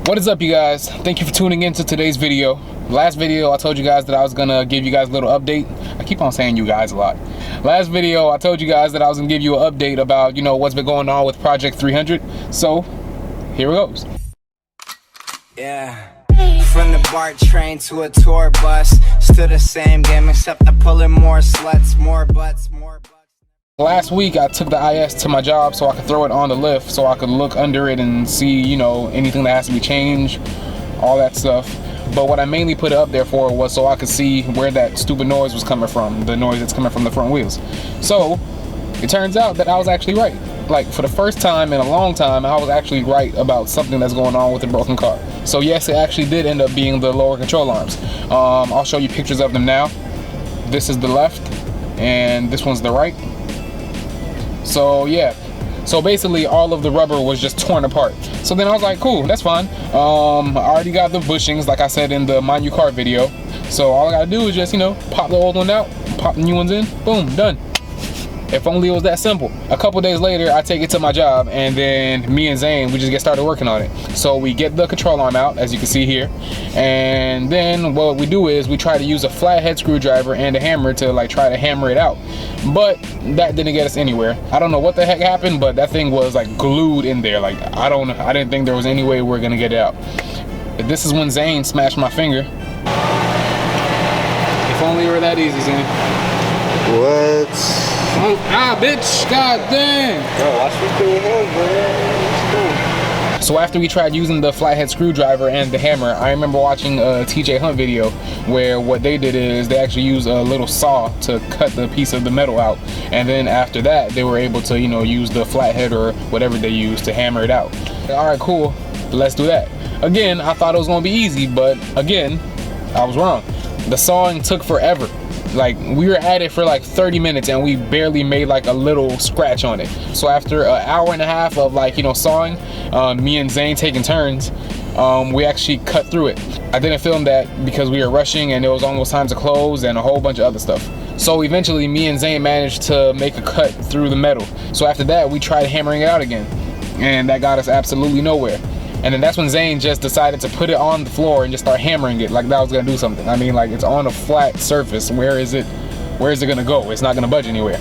What is up, you guys? Thank you for tuning in to today's video. Last video I told you guys that I was gonna give you guys a little update. I keep on saying you guys a lot. Last video I told you guys that I was gonna give you an update about, what's been going on with Project 300. So here it goes. Yeah. From the BART train to a tour bus, still the same game except I'm pulling more sluts, more butts, more butts. Last week I took the IS to my job so I could throw it on the lift so I could look under it and see, anything that has to be changed, all that stuff. But what I mainly put it up there for was so I could see where that stupid noise was coming from, the noise that's coming from the front wheels. So it turns out that I was actually right. Like, for the first time in a long time, I was actually right about something that's going on with the broken car. So yes, it actually did end up being the lower control arms. I'll show you pictures of them now. This is the left and this one's the right. So yeah, so basically all of the rubber was just torn apart. So then I was like, cool, that's fine. I already got the bushings, like I said in the My New Car video. So all I gotta do is just, pop the old one out, pop the new ones in, boom, done. If only it was that simple. A couple days later, I take it to my job, and then me and Zane, we just get started working on it. So we get the control arm out, as you can see here, and then what we do is we try to use a flathead screwdriver and a hammer to try to hammer it out. But that didn't get us anywhere. I don't know what the heck happened, but that thing was glued in there. I didn't think there was any way we were gonna get it out. But this is when Zane smashed my finger. If only it were that easy, Zane. What? Oh, bitch, god dang. Bro, watch me through your hand, bro. So after we tried using the flathead screwdriver and the hammer, I remember watching a TJ Hunt video where what they did is they actually used a little saw to cut the piece of the metal out, and then after that they were able to use the flathead or whatever they used to hammer it out. All right, cool, let's do that. Again, I thought it was gonna be easy, but again, I was wrong. The sawing took forever. We were at it for 30 minutes and we barely made a little scratch on it. So after an hour and a half of sawing, me and Zane taking turns, we actually cut through it. I didn't film that because we were rushing and it was almost time to close and a whole bunch of other stuff. So eventually me and Zane managed to make a cut through the metal. So after that we tried hammering it out again, and that got us absolutely nowhere. And then that's when Zane just decided to put it on the floor and just start hammering it like that was gonna do something. I mean, it's on a flat surface. Where is it gonna go? It's not gonna budge anywhere.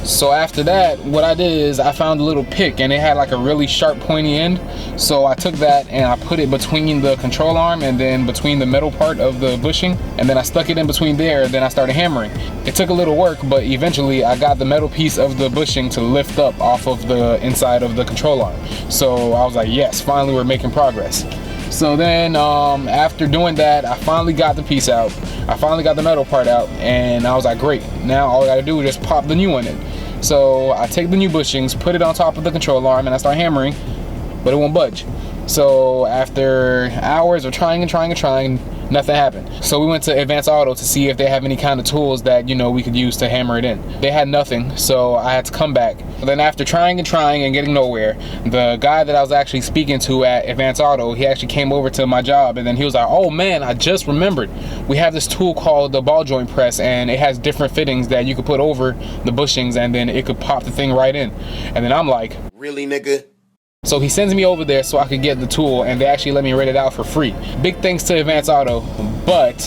So after that, what I did is I found a little pick and it had a really sharp pointy end. So I took that and I put it between the control arm and then between the metal part of the bushing, and then I stuck it in between there, and then I started hammering. It took a little work, but eventually I got the metal piece of the bushing to lift up off of the inside of the control arm. So I was like, yes, finally we're making progress. So then after doing that, I finally got the piece out. I finally got the metal part out, and I was like, great, now all I gotta do is just pop the new one in. So I take the new bushings, put it on top of the control arm, and I start hammering, but it won't budge. So after hours of trying, nothing happened. So we went to Advanced Auto to see if they have any kind of tools that we could use to hammer it in. They had nothing, so I had to come back. Then after trying and getting nowhere, the guy that I was actually speaking to at Advanced Auto, he actually came over to my job, and then he was like, oh man, I just remembered. We have this tool called the ball joint press, and it has different fittings that you could put over the bushings, and then it could pop the thing right in. And then I'm like, really, nigga? So he sends me over there so I could get the tool, and they actually let me rent it out for free. Big thanks to Advanced Auto, but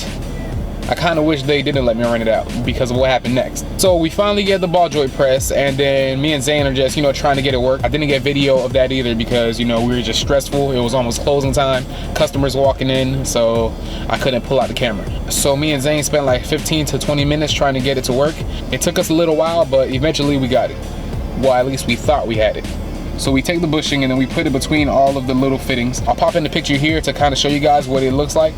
I kind of wish they didn't let me rent it out because of what happened next. So we finally get the ball joint press, and then me and Zane are just, trying to get it work. I didn't get video of that either because, we were just stressful. It was almost closing time, customers walking in, so I couldn't pull out the camera. So me and Zane spent 15 to 20 minutes trying to get it to work. It took us a little while, but eventually we got it. Well, at least we thought we had it. So we take the bushing and then we put it between all of the little fittings. I'll pop in the picture here to kind of show you guys what it looks like.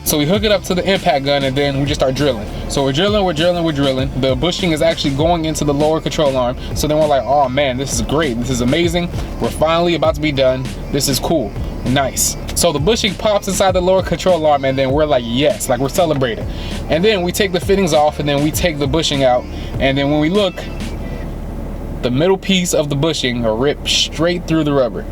So we hook it up to the impact gun and then we just start drilling. So we're drilling. The bushing is actually going into the lower control arm. So then we're like, oh man, this is great. This is amazing. We're finally about to be done. This is cool. Nice. So the bushing pops inside the lower control arm, and then we're like, yes, we're celebrating. And then we take the fittings off, and then we take the bushing out, and then when we look, the middle piece of the bushing ripped straight through the rubber.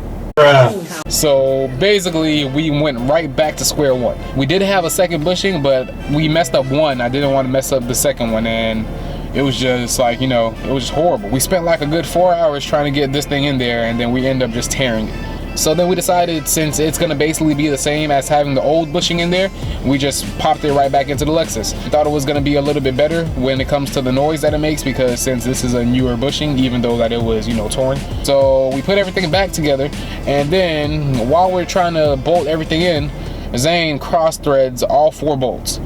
So basically we went right back to square one. We did have a second bushing, but we messed up one. I didn't want to mess up the second one, and it was just like, you know, it was just horrible. We spent like a good 4 hours trying to get this thing in there, and then we end up just tearing it. So then we decided, since it's gonna basically be the same as having the old bushing in there, we just popped it right back into the Lexus. I thought it was gonna be a little bit better when it comes to the noise that it makes, because since this is a newer bushing, even though that it was, you know, torn. So we put everything back together, and then while we're trying to bolt everything in, Zane cross threads all 4 bolts.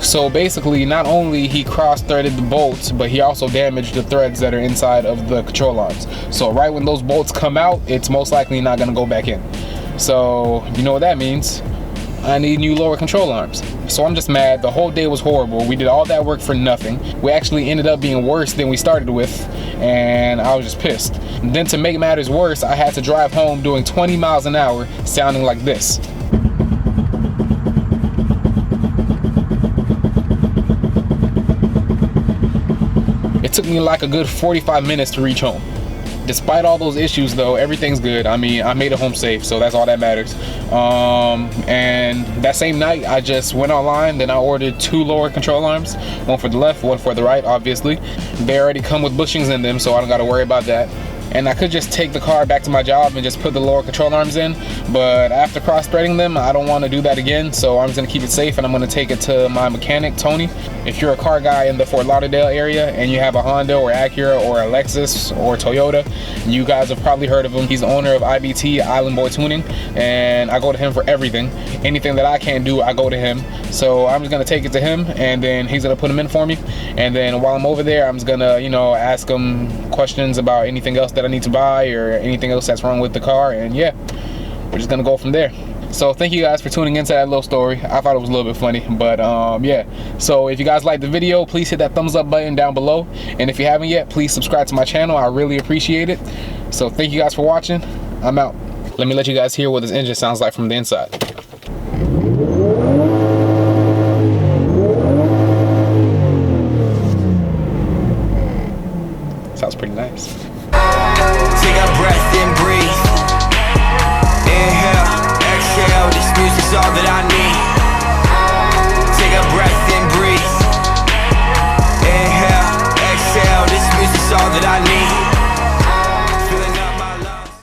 So basically, not only he cross-threaded the bolts, but he also damaged the threads that are inside of the control arms. So right when those bolts come out, it's most likely not gonna go back in. So you know what that means. I need new lower control arms. So I'm just mad. The whole day was horrible. We did all that work for nothing. We actually ended up being worse than we started with, and I was just pissed. And then to make matters worse, I had to drive home doing 20 miles an hour, sounding like this. It took me like a good 45 minutes to reach home. Despite all those issues though, everything's good. I mean, I made it home safe, so that's all that matters. And that same night, I just went online, then I ordered 2 lower control arms, one for the left, one for the right, obviously. They already come with bushings in them, so I don't gotta worry about that. And I could just take the car back to my job and just put the lower control arms in, but after cross-threading them, I don't want to do that again, so I'm just gonna keep it safe, and I'm gonna take it to my mechanic, Tony. If you're a car guy in the Fort Lauderdale area and you have a Honda or Acura or a Lexus or Toyota, you guys have probably heard of him. He's the owner of IBT, Island Boy Tuning, and I go to him for everything. Anything that I can't do, I go to him. So I'm just gonna take it to him, and then he's gonna put them in for me. And then while I'm over there, I'm just gonna, you know, ask him questions about anything else that I need to buy or anything else that's wrong with the car, and yeah, we're just gonna go from there. So thank you guys for tuning into that little story. I thought it was a little bit funny, but yeah. So if you guys liked the video, please hit that thumbs up button down below, and if you haven't yet, please subscribe to my channel. I really appreciate it. So thank you guys for watching. I'm out. Let me let you guys hear what this engine sounds like from the inside. Sounds pretty nice. Take a breath and breathe. Inhale, exhale, this music's all that I need.